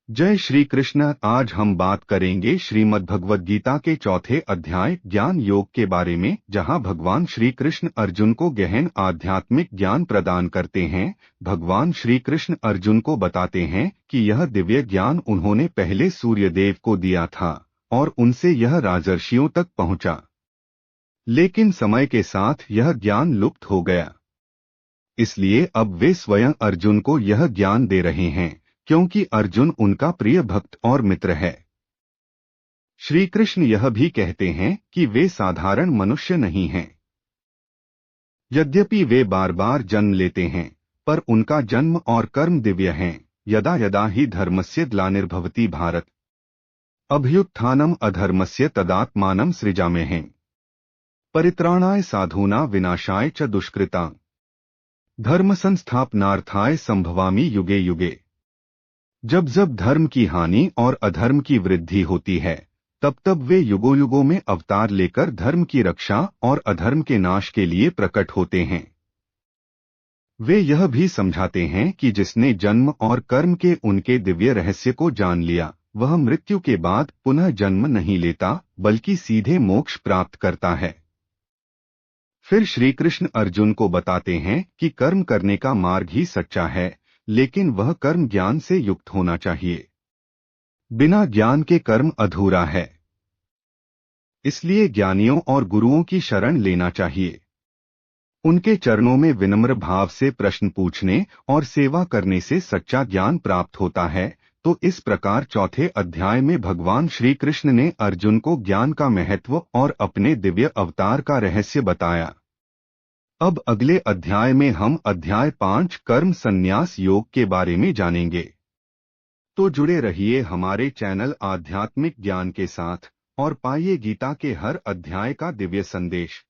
जय श्री कृष्ण। आज हम बात करेंगे श्रीमद् भगवद गीता के चौथे अध्याय ज्ञान योग के बारे में, जहां भगवान श्री कृष्ण अर्जुन को गहन आध्यात्मिक ज्ञान प्रदान करते हैं। भगवान श्री कृष्ण अर्जुन को बताते हैं कि यह दिव्य ज्ञान उन्होंने पहले सूर्यदेव को दिया था और उनसे यह राजर्षियों तक पहुंचा, लेकिन समय के साथ यह ज्ञान लुप्त हो गया। इसलिए अब वे स्वयं अर्जुन को यह ज्ञान दे रहे हैं, क्योंकि अर्जुन उनका प्रिय भक्त और मित्र है। श्री कृष्ण यह भी कहते हैं कि वे साधारण मनुष्य नहीं हैं। यद्यपि वे बार बार जन्म लेते हैं, पर उनका जन्म और कर्म दिव्य हैं। यदा यदा ही धर्मस्य ग्लानिर्भवति भारत, अभ्युत्थानम अधर्मस्य तदात्मानं सृजाम्यहम्, परित्राणाय साधूना विनाशाय च दुष्कृतां, धर्म संस्थापनार्थाय संभवामि युगे युगे। जब जब धर्म की हानि और अधर्म की वृद्धि होती है, तब तब वे युगों युगों में अवतार लेकर धर्म की रक्षा और अधर्म के नाश के लिए प्रकट होते हैं। वे यह भी समझाते हैं कि जिसने जन्म और कर्म के उनके दिव्य रहस्य को जान लिया, वह मृत्यु के बाद पुनः जन्म नहीं लेता, बल्कि सीधे मोक्ष प्राप्त करता है। फिर श्री कृष्ण अर्जुन को बताते हैं कि कर्म करने का मार्ग ही सच्चा है, लेकिन वह कर्म ज्ञान से युक्त होना चाहिए। बिना ज्ञान के कर्म अधूरा है। इसलिए ज्ञानियों और गुरुओं की शरण लेना चाहिए। उनके चरणों में विनम्र भाव से प्रश्न पूछने और सेवा करने से सच्चा ज्ञान प्राप्त होता है। तो इस प्रकार चौथे अध्याय में भगवान श्री कृष्ण ने अर्जुन को ज्ञान का महत्व और अपने दिव्य अवतार का रहस्य बताया। अब अगले अध्याय में हम अध्याय 5 कर्म संन्यास योग के बारे में जानेंगे। तो जुड़े रहिए हमारे चैनल आध्यात्मिक ज्ञान के साथ और पाइए गीता के हर अध्याय का दिव्य संदेश।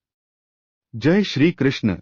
जय श्री कृष्ण।